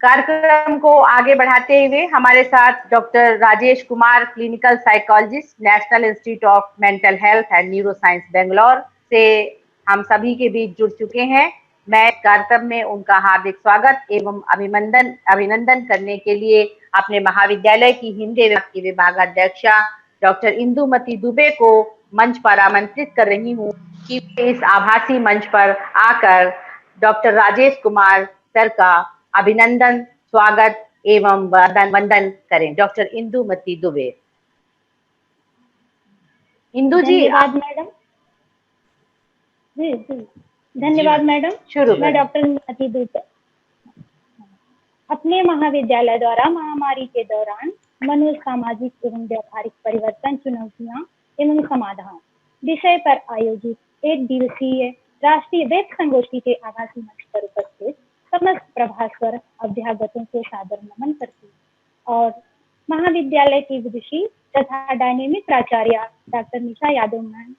कार्यक्रम को आगे बढ़ाते हुए हमारे साथ doctor Rajesh Kumar, clinical psychologist, national institute of mental health and neuro science Bangalore से हम सभी के बीच जुड़ चुके हैं। मैं कार्यक्रम में उनका हार्दिक स्वागत एवं अभिनंदन करने के लिए अपने महाविद्यालय की हिंदी विभाग की विभागाध्यक्षा डॉक्टर इंदुमती दुबे को मंच पर आमंत्रित कर रही हूँ कि इस आभासी मंच पर आकर डॉक्टर राजेश कुमार सर का अभिनंदन, स्वागत एवं वंदन करें। डॉक्टर इंदुमती दुबे। इंदु जी। धन्यवाद मैडम। जी धन्यवाद मैडम। शुरू। मैं डॉक्टर इंदुमती दुबे अपने महाविद्यालय द्वारा महामारी के दौरान मनो सामाजिक एवं व्यावहारिक परिवर्तन, चुनौतियां एवं समाधान विषय पर आयोजित एक दिवसीय राष्ट्रीय वेब संगोष्ठी के आभासी मंच पर उपस्थित समस्त प्रभास्वर अभ्यागतों को सादर नमन करती और महाविद्यालय की विदुषी तथा डायनेमिक प्राचार्य डॉक्टर निशा यादव मैम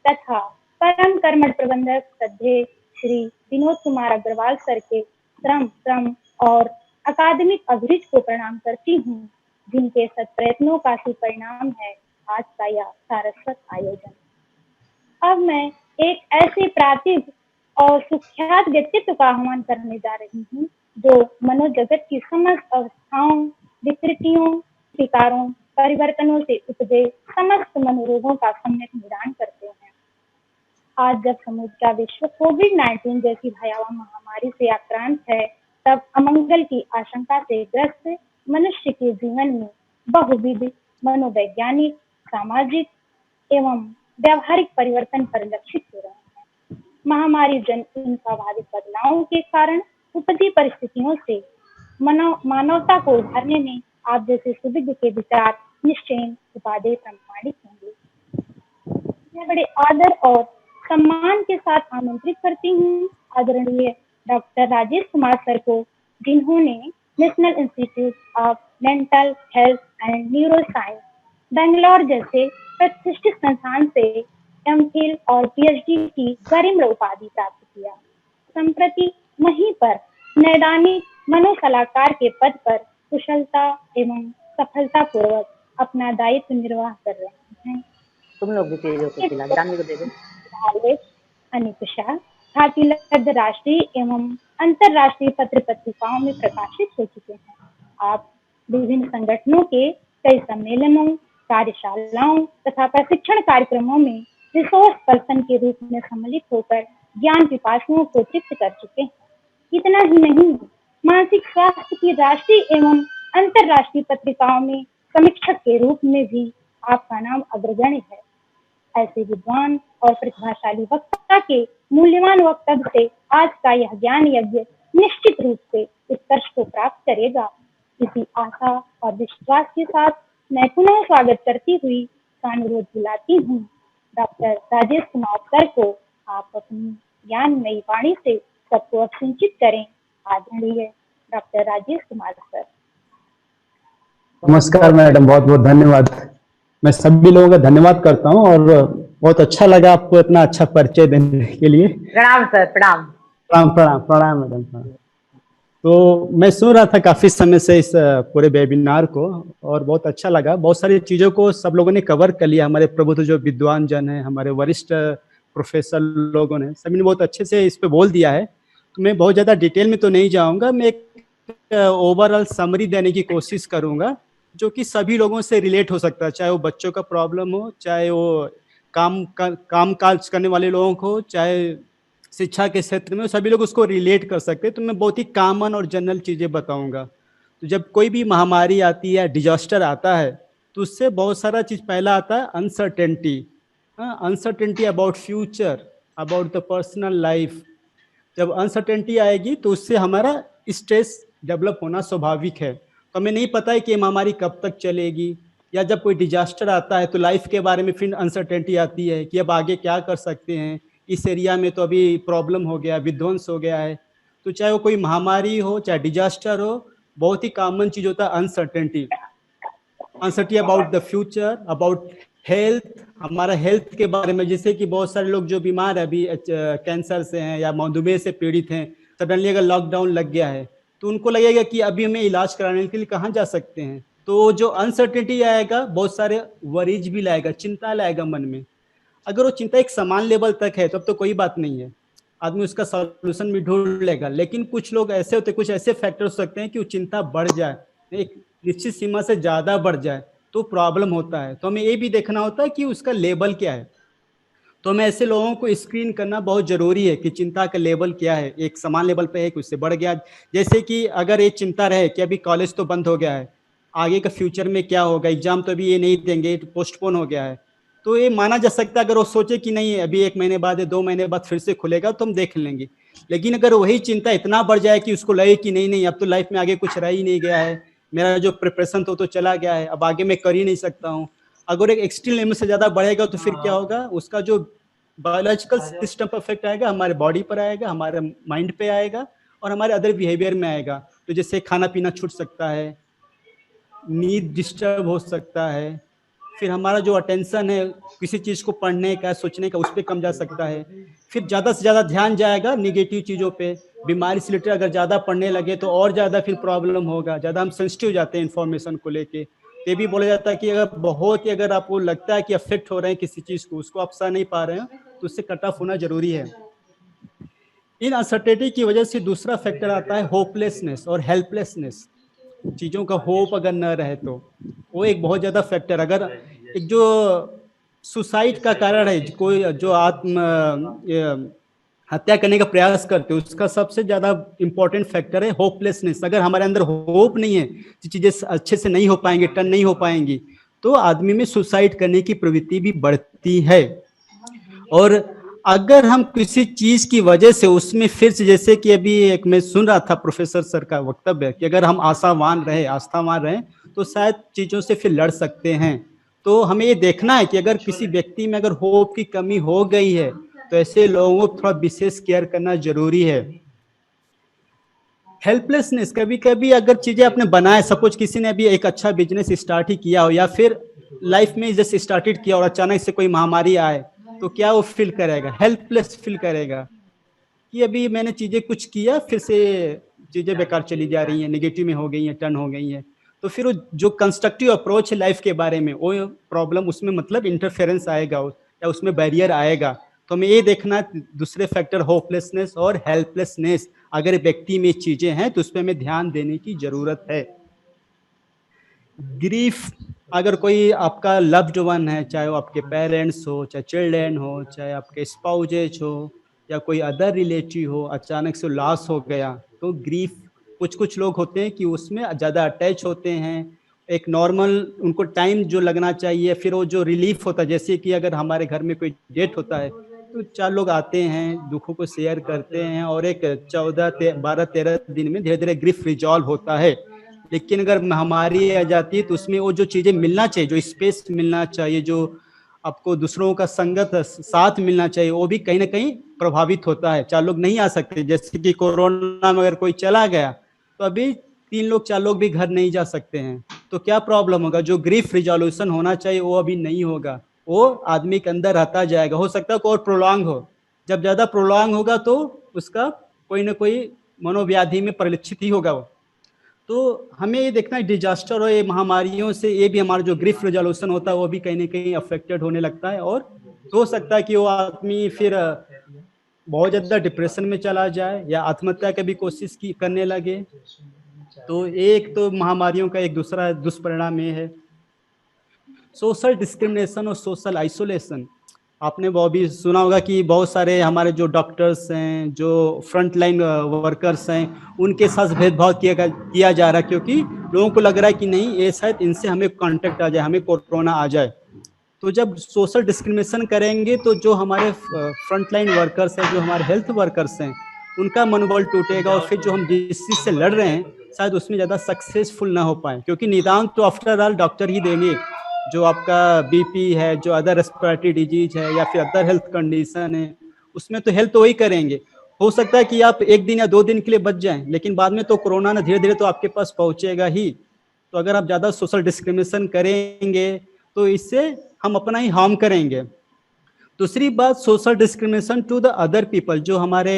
तथा परम कर्मठ प्रबंधक श्रद्धेय श्री विनोद कुमार अग्रवाल सर के श्रम और अकादमिक अभिरुचि को प्रणाम करती हूँ, जिनके सत्प्रयत्नों का सुपरिणाम है आज का यह सारस्वत आयोजन। अब मैं एक ऐसे प्रातिभ और सुख्यात व्यक्तित्व का आह्वान करने जा रही हूँ जो मनोजगत की समस्त अवस्थाओं, विकृतियों, विकारों, परिवर्तनों से उपजे समस्त मनोरोगों का सम्यक निदान करते हैं। आज जब समूचा विश्व कोविड-19 जैसी भयावह महामारी से आक्रांत है, तब अमंगल की आशंका से ग्रस्त मनुष्य के जीवन में बहुविध मनोवैज्ञानिक, सामाजिक एवं व्यावहारिक परिवर्तन परिलक्षित हो रहे हैं। महामारी जन इन स्वाभाविक बदलावों के कारण उपजी परिस्थितियों से मानवता को उभारने में आप जैसे सुविज्ञ के विचार निश्चय उपादेय प्रमाणित होंगे। मैं बड़े आदर और सम्मान के साथ आमंत्रित करती हूँ आदरणीय डॉक्टर राजेश कुमार सर को, जिन्होंने national institute of mental health and neuro science Bangalore जैसे प्रतिष्ठित संस्थान से एमफिल और पीएचडी की गरिमा उपाधि प्राप्त किया। संप्रति वहीं पर नैदानिक मनोसलाहकार के पद पर कुशलता एवं सफलता पूर्वक अपना दायित्व निर्वाह कर रहे हैं। तुम लोग भी तेज होकर खिला जानने को दे दो। अनिकुशा भारतीय राष्ट्रीय एवं अंतरराष्ट्रीय पत्र पत्रिकाओं में प्रकाशित हो चुके हैं। आप विभिन्न संगठनों के कई सम्मेलनों, कार्यशालाओं तथा प्रशिक्षण कार्यक्रमों में रिसोर्स पर्सन के रूप में सम्मिलित होकर ज्ञान पिपासुओं को तृप्त कर चुके हैं। इतना ही नहीं, मानसिक स्वास्थ्य की राष्ट्रीय एवं अंतरराष्ट्रीय पत्रिकाओं में समीक्षक के रूप में भी आपका नाम अग्रगण्य है। ऐसे विद्वान और प्रतिभाशाली वक्ता के मूल्यवान वक्तव्य से आज का यह ज्ञान यज्ञ निश्चित रूप से उत्कर्ष को प्राप्त करेगा। इसी आशा और विश्वास के साथ मैं पुनः स्वागत करती हुई अनुरोध बुलाती हूँ डॉक्टर राजेश कुमार सर को, आप अपनी ज्ञानमयी वाणी से सबको अभिसिंचित करें। आदरणीय डॉक्टर राजेश कुमार सर। नमस्कार मैडम, बहुत बहुत धन्यवाद। मैं सभी लोगों का धन्यवाद करता हूं और बहुत अच्छा लगा आपको इतना अच्छा परिचय देने के लिए। प्रणाम सर। प्रणाम प्रणाम प्रणाम मैडम। तो मैं सुन रहा था काफी समय से इस पूरे वेबिनार को और बहुत अच्छा लगा। बहुत सारी चीजों को सब लोगों ने कवर कर लिया। हमारे प्रबुद्ध जो विद्वान जन हैं, हमारे वरिष्ठ प्रोफेसर लोगों ने, सभी ने बहुत अच्छे से इस पे बोल दिया है। तो मैं बहुत ज्यादा डिटेल में तो नहीं जाऊंगा। मैं एक ओवरऑल समरी देने की कोशिश करूंगा जो कि सभी लोगों से रिलेट हो सकता है, चाहे वो बच्चों का प्रॉब्लम हो, चाहे वो काम काज करने वाले लोगों को, चाहे शिक्षा के क्षेत्र में, सभी लोग उसको रिलेट कर सकते हैं। तो मैं बहुत ही कॉमन और जनरल चीज़ें बताऊंगा। तो जब कोई भी महामारी आती है, डिजास्टर आता है, तो उससे बहुत सारा चीज़ पहला आता है uncertainty. Uncertainty about future, about the personal life. जब अनसर्टेनिटी आएगी तो उससे हमारा स्ट्रेस डेवलप होना स्वाभाविक है। तो हमें नहीं पता है कि महामारी कब तक चलेगी, या जब कोई डिजास्टर आता है तो लाइफ के बारे में फिर अनसर्टेनिटी आती है कि अब आगे क्या कर सकते हैं, इस एरिया में तो अभी प्रॉब्लम हो गया, विध्वंस हो गया है। तो चाहे वो कोई महामारी हो, चाहे डिजास्टर हो, बहुत ही कॉमन चीज होता है uncertainty. Uncertainty about the future, about health, हमारा हेल्थ के बारे में। जैसे कि बहुत सारे लोग जो बीमार है अभी कैंसर से हैं या मधुमेह से पीड़ित हैं, सडनली अगर लॉकडाउन लग गया है तो उनको लगेगा कि अभी हमें इलाज कराने के लिए कहाँ जा सकते हैं। तो जो अनसर्टेनिटी आएगा, बहुत सारे वरीज भी लाएगा, चिंता लाएगा मन में। अगर वो चिंता एक समान लेवल तक है तब तो कोई बात नहीं है, आदमी उसका सॉल्यूशन भी ढूंढ लेगा। लेकिन कुछ लोग ऐसे होते, कुछ ऐसे फैक्टर हो सकते हैं कि वो चिंता बढ़ जाए, एक निश्चित सीमा से ज्यादा बढ़ जाए तो प्रॉब्लम होता है। तो हमें ये भी देखना होता है कि उसका लेवल क्या है। तो हमें ऐसे लोगों को स्क्रीन करना बहुत जरूरी है कि चिंता का लेवल क्या है, एक समान लेवल पे है कि उससे बढ़ गया। जैसे कि अगर ये चिंता रहे कि अभी कॉलेज तो बंद हो गया है, आगे का फ्यूचर में क्या होगा, एग्जाम तो अभी ये नहीं देंगे, पोस्टपोन हो गया है, तो ये माना जा सकता है। अगर वो सोचे कि नहीं अभी 1 महीने बाद या 2 महीने बाद फिर से खुलेगा तो हम देख लेंगे। लेकिन अगर वही चिंता इतना बढ़ जाए कि उसको लगे कि नहीं नहीं अब तो लाइफ में आगे कुछ रह ही नहीं गया है, मेरा जो प्रिपरेशन तो चला गया है, अब आगे मैं कर ही नहीं सकता हूँ, अगर एक एक्सट्रीम लिमिट से ज्यादा बढ़ेगा तो फिर क्या होगा, उसका जो बायोलॉजिकल सिस्टम पर इफेक्ट आएगा, हमारे बॉडी पर आएगा, हमारे माइंड पे आएगा और हमारे अदर बिहेवियर में आएगा। तो जैसे खाना पीना छूट सकता है, नींद डिस्टर्ब हो सकता है, फिर हमारा जो अटेंशन है किसी चीज को पढ़ने का सोचने का उस पर कम जा सकता है, फिर ज्यादा से ज्यादा ध्यान जाएगा निगेटिव चीजों पे। बीमारी से रिलेटेड अगर ज्यादा पढ़ने लगे तो और ज्यादा फिर प्रॉब्लम होगा, ज्यादा हम सेंसिटिव हो जाते हैं इन्फॉर्मेशन को लेके। ये भी बोला जाता है कि अगर बहुत ही अगर आपको लगता है कि अफेक्ट हो रहे हैं किसी चीज को, उसको आप सह नहीं पा रहे हैं, तो उससे कट ऑफ होना जरूरी है। इन अनसर्टेनिटी की वजह से दूसरा फैक्टर आता है होपलेसनेस और हेल्पलेसनेस। चीजों का होप अगर न रहे तो वो एक बहुत ज्यादा फैक्टर। अगर एक जो सुसाइड का कारण है, कोई जो हत्या करने का प्रयास करते हैं, उसका सबसे ज्यादा इंपॉर्टेंट फैक्टर है होपलेसनेस। अगर हमारे अंदर होप नहीं है, चीजें अच्छे से नहीं हो पाएंगे, टर्न नहीं हो पाएंगी, तो आदमी में सुसाइड करने की प्रवृत्ति भी बढ़ती है। और अगर हम किसी चीज की वजह से उसमें फिर से, जैसे कि अभी एक मैं सुन रहा था प्रोफेसर सर का वक्तव्य कि अगर हम आस्थावान रहे तो शायद चीजों से फिर लड़ सकते हैं। तो हमें ये देखना है कि अगर किसी व्यक्ति में अगर होप की कमी हो गई है तो ऐसे लोगों को थोड़ा विशेष केयर करना जरूरी है। हेल्पलेसनेस, कभी कभी अगर चीजें आपने बनाए, सपोज किसी ने अभी एक अच्छा बिजनेस स्टार्ट ही किया हो या फिर लाइफ में जैसे स्टार्टेड किया और अचानक से कोई महामारी आए, तो क्या वो फील करेगा, हेल्पलेस फील करेगा कि अभी मैंने चीजें कुछ किया फिर से चीजें बेकार चली जा रही हैं, नेगेटिव में हो गई हैं, टर्न हो गई हैं। तो फिर वो जो कंस्ट्रक्टिव अप्रोच है लाइफ के बारे में, वो प्रॉब्लम उसमें मतलब इंटरफेरेंस आएगा या उसमें बैरियर आएगा। तो हमें ये देखना दूसरे फैक्टर होपलेसनेस और हेल्पलेसनेस, अगर व्यक्ति में चीजें हैं तो उस पर हमें ध्यान देने की जरूरत है। ग्रीफ, अगर कोई आपका लव्ड वन है, चाहे वो आपके पेरेंट्स हो, चाहे चिल्ड्रेन हो, चाहे आपके स्पाउजेज हो या कोई अदर रिलेटिव हो, अचानक से लॉस हो गया, तो ग्रीफ, कुछ लोग होते हैं कि उसमें ज़्यादा अटैच होते हैं। एक नॉर्मल उनको टाइम जो लगना चाहिए, फिर वो जो रिलीफ होता है, जैसे कि अगर हमारे घर में कोई डेथ होता है तो 4 लोग आते हैं, दुखों को शेयर करते हैं और एक 12-13 दिन में धीरे धीरे ग्रीफ रिजॉल्व होता है। लेकिन अगर महामारी आ जाती है तो उसमें वो जो चीजें मिलना चाहिए, जो स्पेस मिलना चाहिए, जो आपको दूसरों का संगत साथ मिलना चाहिए, वो भी कहीं ना कहीं प्रभावित होता है। 4 लोग नहीं आ सकते, जैसे कि कोरोना में अगर कोई चला गया तो अभी 3 लोग 4 लोग भी घर नहीं जा सकते हैं, तो क्या प्रॉब्लम होगा, जो ग्रीफ रिजोल्यूशन होना चाहिए वो अभी नहीं होगा, वो आदमी के अंदर रहता जाएगा। हो सकता है और प्रोलॉन्ग हो, जब ज्यादा प्रोलॉन्ग होगा तो उसका कोई ना कोई मनोव्याधि में परिलक्षित ही होगा वो। तो हमें ये देखना है डिजास्टर और ये महामारियों से ये भी हमारा जो ग्रीफ रिजोल्यूशन होता है वो भी कहीं ना कहीं अफेक्टेड होने लगता है, और हो सकता है कि वो आदमी फिर बहुत ज्यादा डिप्रेशन में चला जाए या आत्महत्या की भी कोशिश करने लगे। तो एक तो महामारियों का एक दूसरा दुष्परिणाम ये है। सोशल डिस्क्रिमिनेशन और सोशल आइसोलेशन, आपने वो भी सुना होगा कि बहुत सारे हमारे जो डॉक्टर्स हैं, जो फ्रंट लाइन वर्कर्स हैं, उनके साथ भेदभाव किया जा रहा है, क्योंकि लोगों को लग रहा है कि नहीं ये शायद इनसे हमें कांटेक्ट आ जाए, हमें कोरोना आ जाए। तो जब सोशल डिस्क्रिमिनेशन करेंगे तो जो हमारे फ्रंट लाइन वर्कर्स हैं, जो हमारे हेल्थ वर्कर्स हैं, उनका मनोबल टूटेगा और फिर जो हम जिस चीज से लड़ रहे हैं शायद उसमें ज़्यादा सक्सेसफुल ना हो पाए, क्योंकि निदान तो आफ्टर ऑल डॉक्टर ही देंगे। जो आपका बीपी है, जो अदर रेस्पिरेटरी डिजीज है या फिर अदर हेल्थ कंडीशन है, उसमें तो हेल्थ तो वही करेंगे। हो सकता है कि आप 1 दिन या 2 दिन के लिए बच जाएं, लेकिन बाद में तो कोरोना ना धीरे धीरे तो आपके पास पहुंचेगा ही। तो अगर आप ज़्यादा सोशल डिस्क्रिमिनेशन करेंगे तो इससे हम अपना ही हार्म करेंगे। दूसरी बात, social discrimination to the other people, जो हमारे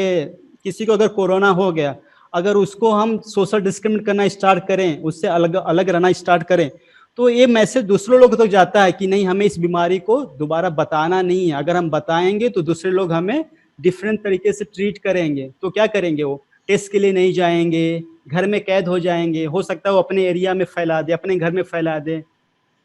किसी को अगर कोरोना हो गया, अगर उसको हम सोशल डिस्क्रिमिनेट करना स्टार्ट करें, उससे अलग अलग रहना स्टार्ट करें, तो ये मैसेज दूसरे लोग तक जाता है कि नहीं, हमें इस बीमारी को दोबारा बताना नहीं है। अगर हम बताएंगे तो दूसरे लोग हमें डिफरेंट तरीके से ट्रीट करेंगे। तो क्या करेंगे, वो टेस्ट के लिए नहीं जाएंगे, घर में कैद हो जाएंगे, हो सकता है वो अपने एरिया में फैला दे, अपने घर में फैला दे।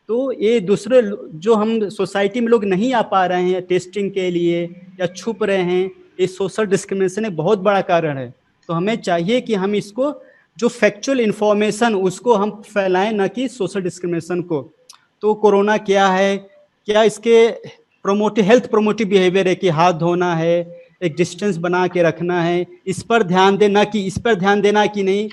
तो ये दूसरे जो हम सोसाइटी में लोग नहीं आ पा रहे हैं टेस्टिंग के लिए या छुप रहे हैं, ये सोशल डिस्क्रिमिनेशन एक बहुत बड़ा कारण है। तो हमें चाहिए कि हम इसको जो फैक्चुअल इंफॉर्मेशन उसको हम फैलाएं, ना कि सोशल डिस्क्रिमिनेशन को। तो कोरोना क्या है, क्या इसके हेल्थ प्रोमोटिव बिहेवियर है कि हाथ धोना है, एक डिस्टेंस बना के रखना है, इस पर ध्यान देना, कि इस पर ध्यान देना कि नहीं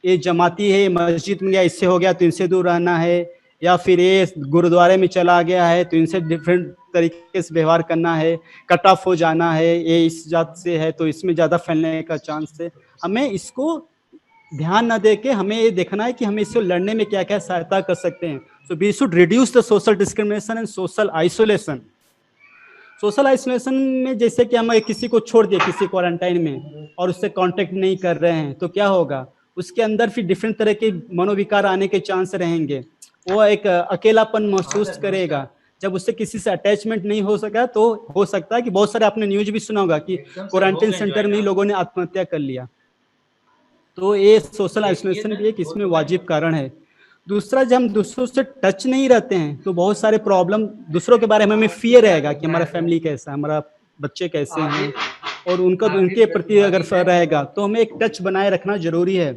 ये जमाती है, मस्जिद में गया इससे हो गया तो इनसे दूर रहना है, या फिर ये गुरुद्वारे में चला गया है तो इनसे डिफरेंट तरीके से व्यवहार करना है, कट ऑफ हो जाना है, ये इस जात से है तो इसमें ज़्यादा फैलने का चांस है। हमें इसको ध्यान न दे के हमें ये देखना है कि हमें इसको लड़ने में क्या क्या सहायता कर सकते हैं। So we should reduce the social discrimination and social isolation. Social isolation में जैसे कि हम किसी को छोड़ दिए किसी क्वारंटाइन में और उससे कांटेक्ट नहीं कर रहे हैं, तो क्या होगा, उसके अंदर फिर डिफरेंट तरह के मनोविकार आने के चांस रहेंगे। वो एक अकेलापन महसूस करेगा। जब उससे किसी से अटैचमेंट नहीं हो सका तो हो सकता है कि बहुत सारे आपने न्यूज भी सुना होगा कि क्वारंटाइन सेंटर में ही लोगों ने आत्महत्या कर लिया। तो ये सोशल आइसोलेशन भी एक इसमें वाजिब कारण है। दूसरा, जब हम दूसरों से टच नहीं रहते हैं तो बहुत सारे प्रॉब्लम दूसरों के बारे में हमें फियर रहेगा कि हमारा फैमिली कैसा है, हमारा बच्चे कैसे हैं, और उनके प्रति अगर फियर रहेगा तो हमें एक टच बनाए रखना जरूरी है।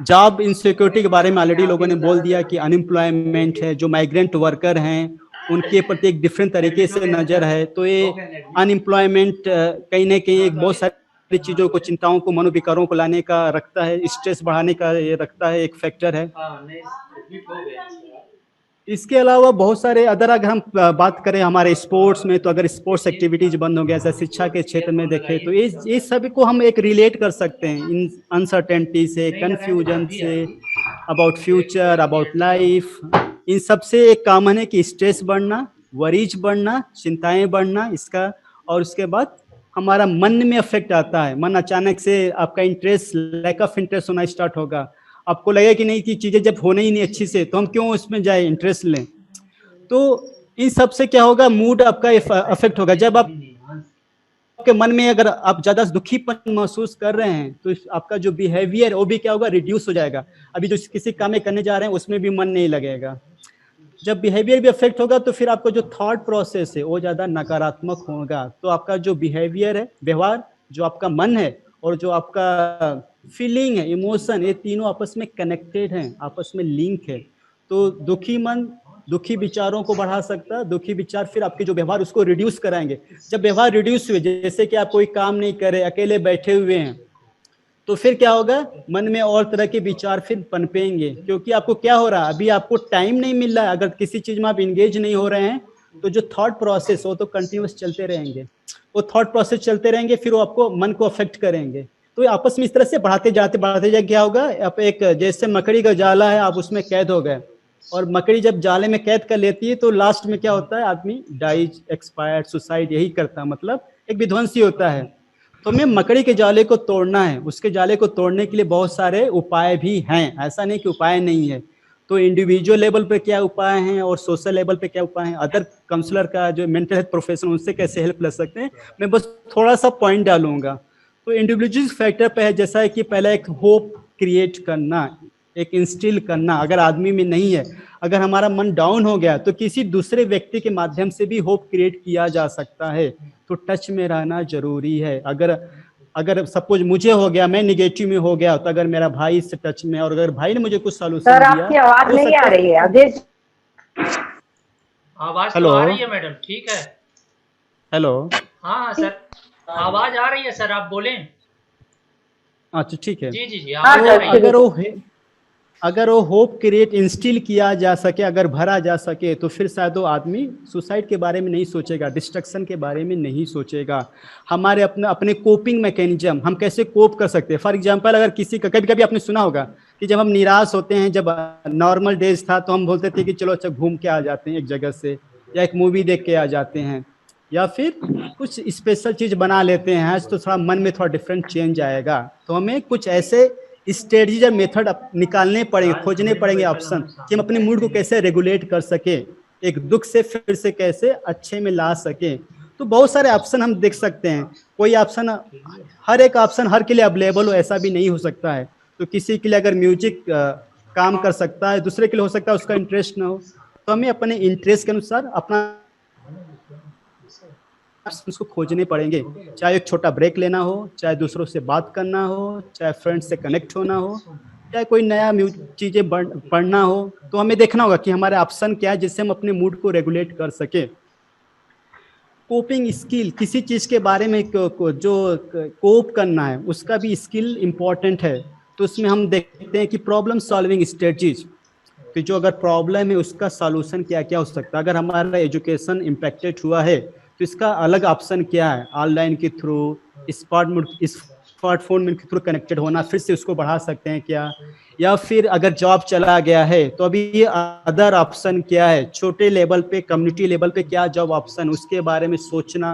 जॉब इनसिक्योरिटी के बारे में ऑलरेडी लोगों ने बोल दिया कि अनएम्प्लॉयमेंट है, जो माइग्रेंट वर्कर हैं उनके प्रति एक डिफरेंट तरीके से नजर है। तो ये अनएम्प्लॉयमेंट कहीं ना कहीं एक बहुत सारी चीजों को, चिंताओं को, मनोविकारों को लाने का रखता है, स्ट्रेस बढ़ाने का ये रखता है, एक फैक्टर है। इसके अलावा बहुत सारे अदर, अगर हम बात करें हमारे स्पोर्ट्स में, तो अगर स्पोर्ट्स एक्टिविटीज बंद हो गया, जैसे शिक्षा के क्षेत्र में देखें तो ये सभी को हम एक रिलेट कर सकते हैं इन अनसर्टेनिटी से, कंफ्यूजन से, अबाउट फ्यूचर, अबाउट लाइफ। इन सब से एक कॉमन है कि स्ट्रेस बढ़ना, वरीज बढ़ना, चिंताएं बढ़ना इसका, और उसके बाद हमारा मन में अफेक्ट आता है। मन अचानक से आपका इंटरेस्ट, लैक ऑफ इंटरेस्ट होना स्टार्ट होगा। आपको लगेगा कि नहीं, कि चीजें जब होने ही नहीं अच्छी से तो हम क्यों उसमें जाए, इंटरेस्ट लें। तो इन सब से क्या होगा, मूड आपका अफेक्ट होगा। जब आपके मन में अगर आप ज्यादा दुखीपन महसूस कर रहे हैं तो आपका जो बिहेवियर वो भी क्या होगा, रिड्यूस हो जाएगा। अभी जो किसी काम में करने जा रहे हैं उसमें भी मन नहीं लगेगा। जब बिहेवियर भी अफेक्ट होगा तो फिर आपका जो थॉट प्रोसेस है वो ज्यादा नकारात्मक होगा। तो आपका जो बिहेवियर है, व्यवहार, जो आपका मन है और जो आपका फीलिंग है, इमोशन, ये तीनों आपस में कनेक्टेड हैं, आपस में लिंक है। तो दुखी मन दुखी विचारों को बढ़ा सकता है, दुखी विचार फिर आपके जो व्यवहार उसको रिड्यूस कराएंगे। जब व्यवहार रिड्यूस हुए, जैसे कि आप कोई काम नहीं करे, अकेले बैठे हुए हैं, तो फिर क्या होगा, मन में और तरह के विचार फिर पनपेंगे। क्योंकि आपको क्या हो रहा है, अभी आपको टाइम नहीं मिल रहा है। अगर किसी चीज में आप इंगेज नहीं हो रहे हैं तो जो थॉट प्रोसेस वो तो कंटिन्यूस चलते रहेंगे, वो थॉट प्रोसेस चलते रहेंगे, फिर वो आपको मन को अफेक्ट करेंगे। तो आपस में इस तरह से बढ़ाते जाते क्या होगा, आप एक जैसे मकड़ी का जाला है, आप उसमें कैद हो गए, और मकड़ी जब जाले में कैद कर लेती है तो लास्ट में क्या होता है, आदमी डाइज, एक्सपायर्ड, सुसाइड यही करता है, मतलब एक विध्वंसी होता है। तो हमें मकड़ी के जाले को तोड़ना है। उसके जाले को तोड़ने के लिए बहुत सारे उपाय भी हैं, ऐसा नहीं कि उपाय नहीं है। तो इंडिविजुअल लेवल पे क्या उपाय हैं और सोशल लेवल पे क्या उपाय हैं, अदर काउंसलर का जो मेंटल हेल्थ प्रोफेशनल, उनसे कैसे हेल्प ले सकते हैं, मैं बस थोड़ा सा पॉइंट डालूंगा। तो इंडिविजुअल फैक्टर पे है, जैसा है कि पहले एक होप क्रिएट करना, एक इंस्टिल करना। अगर आदमी में नहीं है, अगर हमारा मन डाउन हो गया तो किसी दूसरे व्यक्ति के माध्यम से भी होप क्रिएट किया जा सकता है। तो टच में रहना जरूरी है। अगर सपोज मुझे हो गया, मैं निगेटिव में हो गया, तो अगर मेरा भाई इससे टच में, और अगर भाई ने मुझे कुछ सॉल्यूशन सर दिया, आपकी आवाज नहीं आ रही है अवधेश। आवाज तो आ रही है मैडम, ठीक है। हेलो, हाँ सर, आवाज आ रही है सर, आप बोलें। अच्छा ठीक है। जी जी जी, आवाज आ रही है। अगर वो होप क्रिएट इंस्टिल किया जा सके, अगर भरा जा सके, तो फिर शायद वो आदमी सुसाइड के बारे में नहीं सोचेगा, डिस्ट्रक्शन के बारे में नहीं सोचेगा। हमारे अपने कोपिंग मैकेनिज्म, हम कैसे कोप कर सकते हैं। फॉर एग्जांपल, अगर किसी का, कभी कभी आपने सुना होगा कि जब हम निराश होते हैं, जब नॉर्मल डेज था तो हम बोलते थे कि चलो अच्छा घूम के आ जाते हैं एक जगह से, या एक मूवी देख के आ जाते हैं। या फिर कुछ स्पेशल चीज बना लेते हैं आज तो थोड़ा मन में थोड़ा डिफरेंट चेंज आएगा। तो हमें कुछ ऐसे स्ट्रेटजी या मेथड निकालने पड़ेंगे, खोजने पड़ेंगे ऑप्शन कि हम अपने मूड को कैसे रेगुलेट कर सके, एक दुख से फिर से कैसे अच्छे में ला सके। तो बहुत सारे ऑप्शन हम देख सकते हैं, कोई ऑप्शन, हर एक ऑप्शन हर के लिए अवेलेबल हो ऐसा भी नहीं हो सकता है। तो किसी के लिए अगर म्यूजिक काम कर सकता है, दूसरे के लिए हो सकता है उसका इंटरेस्ट ना हो। तो हमें अपने इंटरेस्ट के अनुसार अपना उसको खोजने पड़ेंगे, चाहे एक छोटा ब्रेक लेना हो, चाहे दूसरों से बात करना हो, चाहे फ्रेंड से कनेक्ट होना हो, चाहे कोई नया चीजें पढ़ना हो। तो हमें देखना होगा कि हमारे ऑप्शन क्या है जिससे हम अपने मूड को रेगुलेट कर सके। कोपिंग स्किल, किसी चीज के बारे में जो कोप करना है उसका भी स्किल इम्पोर्टेंट है। तो उसमें हम देखते हैं कि प्रॉब्लम सॉल्विंग स्ट्रेटजीज, कि जो अगर प्रॉब्लम है उसका सॉल्यूशन क्या क्या हो सकता है। अगर हमारा एजुकेशन इम्पैक्टेड हुआ है तो इसका अलग ऑप्शन क्या है, ऑनलाइन के थ्रू, स्मार्टफोन के थ्रू कनेक्टेड होना, फिर से उसको बढ़ा सकते हैं क्या, या फिर अगर जॉब चला गया है तो अभी ये अदर ऑप्शन क्या है, छोटे लेवल पे, कम्युनिटी लेवल पे क्या जॉब ऑप्शन, उसके बारे में सोचना।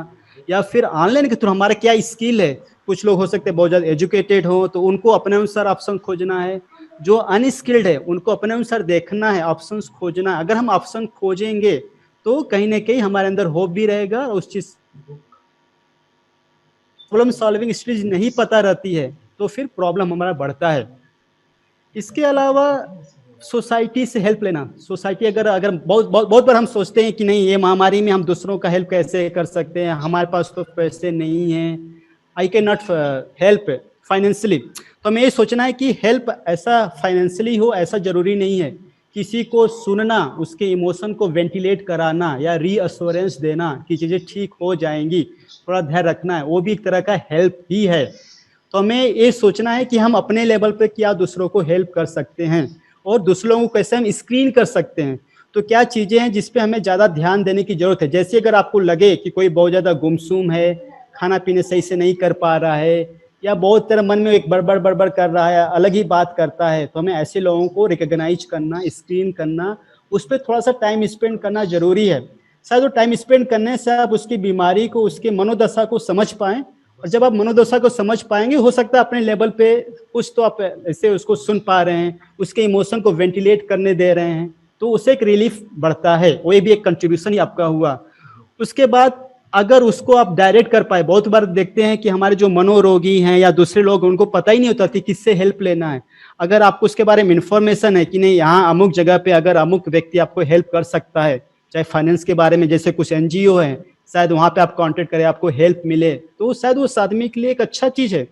या फिर ऑनलाइन के थ्रू हमारा क्या स्किल है, कुछ लोग हो सकते हैं बहुत ज़्यादा एजुकेटेड हो तो उनको अपने अनुसार ऑप्शन खोजना है, जो अनस्किल्ड है उनको अपने अनुसार देखना है, ऑप्शंस खोजना है। अगर हम ऑप्शन खोजेंगे तो कहीं ना कहीं हमारे अंदर होप भी रहेगा, और उस चीज प्रॉब्लम सॉल्विंग स्किल्स नहीं पता रहती है तो फिर प्रॉब्लम हमारा बढ़ता है। इसके अलावा सोसाइटी से हेल्प लेना। सोसाइटी अगर बहुत बार हम सोचते हैं कि नहीं ये महामारी में हम दूसरों का हेल्प कैसे कर सकते हैं, हमारे पास तो पैसे नहीं है, I can not help financially. तो हमें ये सोचना है कि हेल्प ऐसा फाइनेंशियली हो ऐसा जरूरी नहीं है, किसी को सुनना, उसके इमोशन को वेंटिलेट कराना या रीअश्योरेंस देना कि चीज़ें ठीक हो जाएंगी, थोड़ा ध्यान रखना है, वो भी एक तरह का हेल्प ही है। तो हमें ये सोचना है कि हम अपने लेवल पे क्या दूसरों को हेल्प कर सकते हैं और दूसरों को कैसे हम स्क्रीन कर सकते हैं। तो क्या चीज़ें हैं जिस पे हमें ज़्यादा ध्यान देने की जरूरत है। जैसे अगर आपको लगे कि कोई बहुत ज़्यादा गुमसुम है, खाना पीने सही से नहीं कर पा रहा है, या बहुत तरह मन में एक बड़बड़ कर रहा है, अलग ही बात करता है, तो हमें ऐसे लोगों को रिकॉग्नाइज करना, स्क्रीन करना, उस पर थोड़ा सा टाइम स्पेंड करना जरूरी है। शायद वो टाइम स्पेंड करने से आप उसकी बीमारी को, उसके मनोदशा को समझ पाएं, और जब आप मनोदशा को समझ पाएंगे हो सकता है अपने लेवल पे कुछ तो आप ऐसे उसको सुन पा रहे हैं, उसके इमोशन को वेंटिलेट करने दे रहे हैं, तो उससे एक रिलीफ बढ़ता है, वो भी एक कंट्रीब्यूशन ही आपका हुआ। उसके बाद अगर उसको आप डायरेक्ट कर पाए, बहुत बार देखते हैं कि हमारे जो मनोरोगी हैं या दूसरे लोग, उनको पता ही नहीं होता कि किससे हेल्प लेना है। अगर आपको उसके बारे में इंफॉर्मेशन है कि नहीं यहाँ अमुक जगह पे अगर अमुक व्यक्ति आपको हेल्प कर सकता है, चाहे फाइनेंस के बारे में, जैसे कुछ एनजीओ है, शायद वहाँ पे आप कांटेक्ट करें, आपको हेल्प मिले, तो शायद उस आदमी के लिए एक अच्छा चीज है।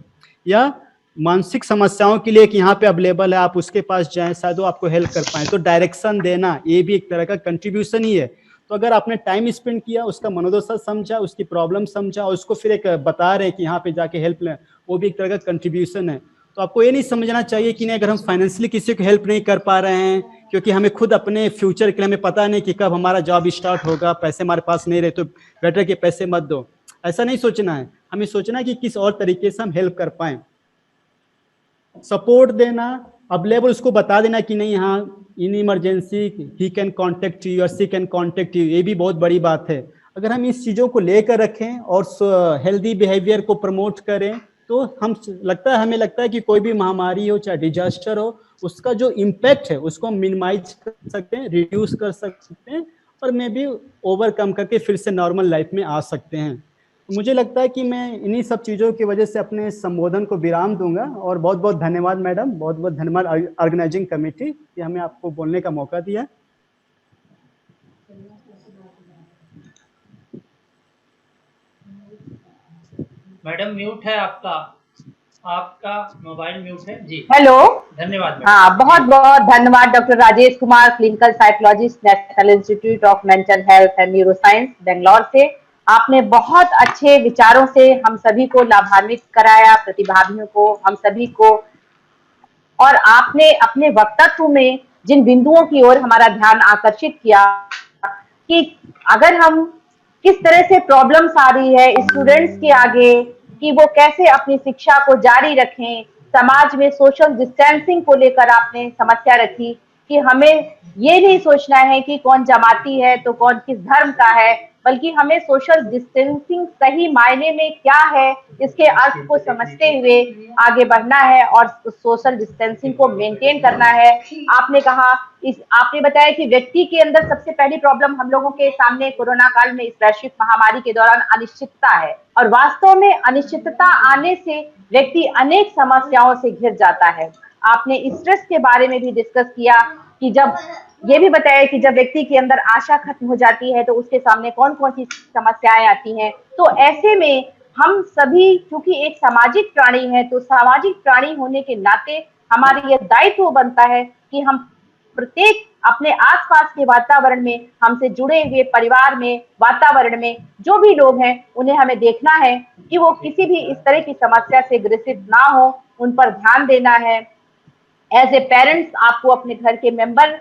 या मानसिक समस्याओं के लिए कि यहाँ पे अवेलेबल है, आप उसके पास जाएं, शायद वो आपको हेल्प कर पाए। तो डायरेक्शन देना ये भी एक तरह का कंट्रीब्यूशन ही है। तो अगर आपने टाइम स्पेंड किया, उसका मनोदशा समझा, उसकी प्रॉब्लम समझा, और उसको फिर एक बता रहे कि यहाँ पे जाके हेल्प लें, वो भी एक तरह का कंट्रीब्यूशन है। तो आपको ये नहीं समझना चाहिए कि नहीं अगर हम फाइनेंशियली किसी को हेल्प नहीं कर पा रहे हैं क्योंकि हमें खुद अपने फ्यूचर के लिए हमें पता नहीं कि कब हमारा जॉब स्टार्ट होगा, पैसे हमारे पास नहीं रहे तो बेटर के पैसे मत दो, ऐसा नहीं सोचना है। हमें सोचना है कि किस और तरीके से हम हेल्प कर पाए। सपोर्ट देना, अवेलेबल उसको बता देना कि नहीं यहाँ in emergency he can contact you और सी कैन कॉन्टेक्ट यू, ये भी बहुत बड़ी बात है। अगर हम इस चीज़ों को लेकर रखें और हेल्दी बिहेवियर को प्रमोट करें तो हमें लगता है कि कोई भी महामारी हो चाहे डिजास्टर हो, उसका जो इम्पैक्ट है उसको हम मिनिमाइज कर सकते हैं, रिड्यूस कर सकते हैं, और मे भी ओवरकम करके फिर से नॉर्मल लाइफ में आ सकते हैं। मुझे लगता है कि मैं इन्हीं सब चीज़ों की वजह से अपने संबोधन को विराम दूंगा। और बहुत बहुत धन्यवाद मैडम, बहुत बहुत धन्यवाद ऑर्गेनाइजिंग कमेटी कि हमें आपको बोलने का मौका दिया। मैडम म्यूट है आपका मोबाइल म्यूट है जी। हेलो, धन्यवाद। हाँ, बहुत बहुत धन्यवाद doctor Rajesh Kumar, clinical psychologist, national institute of mental health and neuroscience, Bangalore से। आपने बहुत अच्छे विचारों से हम सभी को लाभान्वित कराया, प्रतिभागियों को, हम सभी को, और आपने अपने वक्तव्य में जिन बिंदुओं की ओर हमारा ध्यान आकर्षित किया कि अगर हम किस तरह से प्रॉब्लम्स आ रही है स्टूडेंट्स के आगे कि वो कैसे अपनी शिक्षा को जारी रखें, समाज में सोशल डिस्टेंसिंग को लेकर आपने समस्या रखी, कि हमें ये नहीं सोचना है कि कौन जमाती है तो कौन किस धर्म का है, बल्कि हमें सोशल डिस्टेंसिंग सही मायने में क्या है इसके अर्थ को समझते हुए आगे बढ़ना है और सोशल डिस्टेंसिंग को मेंटेन करना है। आपने कहा आपने बताया कि व्यक्ति के अंदर सबसे पहली प्रॉब्लम हम लोगों के सामने कोरोना काल में इस वैश्विक महामारी के दौरान अनिश्चितता है, और वास्तव में अनिश्चितता आने से व्यक्ति अनेक समस्याओं से घिर जाता है। आपने स्ट्रेस के बारे में भी डिस्कस किया कि जब ये भी बताया कि जब व्यक्ति के अंदर आशा खत्म हो जाती है तो उसके सामने कौन कौन सी समस्याएं आती हैं। तो ऐसे में हम सभी क्योंकि एक सामाजिक प्राणी है, तो सामाजिक प्राणी होने के नाते हमारा यह दायित्व बनता है कि हम प्रत्येक अपने आसपास के वातावरण में हमसे जुड़े हुए परिवार में वातावरण में जो भी लोग हैं उन्हें हमें देखना है कि वो किसी भी इस तरह की समस्या से ग्रसित ना हो, उन पर ध्यान देना है। एज ए पेरेंट्स आपको अपने घर के मेंबर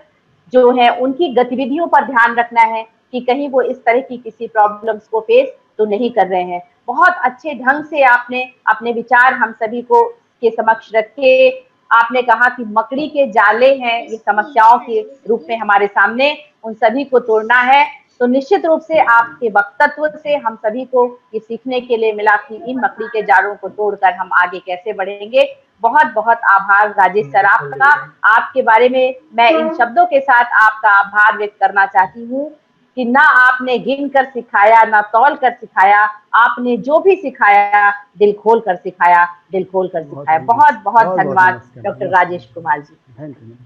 जो है उनकी गतिविधियों पर ध्यान रखना है कि कहीं वो इस तरह की किसी प्रॉब्लम्स को फेस तो नहीं कर रहे हैं। बहुत अच्छे ढंग से आपने अपने विचार हम सभी को के समक्ष रखे। आपने कहा कि मकड़ी के जाले हैं ये समस्याओं के रूप में हमारे सामने, उन सभी को तोड़ना है। तो निश्चित रूप से आपके वक्तव्य से हम सभी को ये सीखने के लिए मिला कि इन मकड़ी के जालों को तोड़कर हम आगे कैसे बढ़ेंगे। बहुत बहुत आभार राजेश सर आपका। आपके बारे में मैं इन शब्दों के साथ आपका आभार व्यक्त करना चाहती हूँ कि ना आपने गिन कर सिखाया ना तौल कर सिखाया, आपने जो भी सिखाया दिल खोल कर सिखाया, दिल खोल कर सिखाया। बहुत बहुत धन्यवाद doctor Rajesh Kumar ji. Thank you.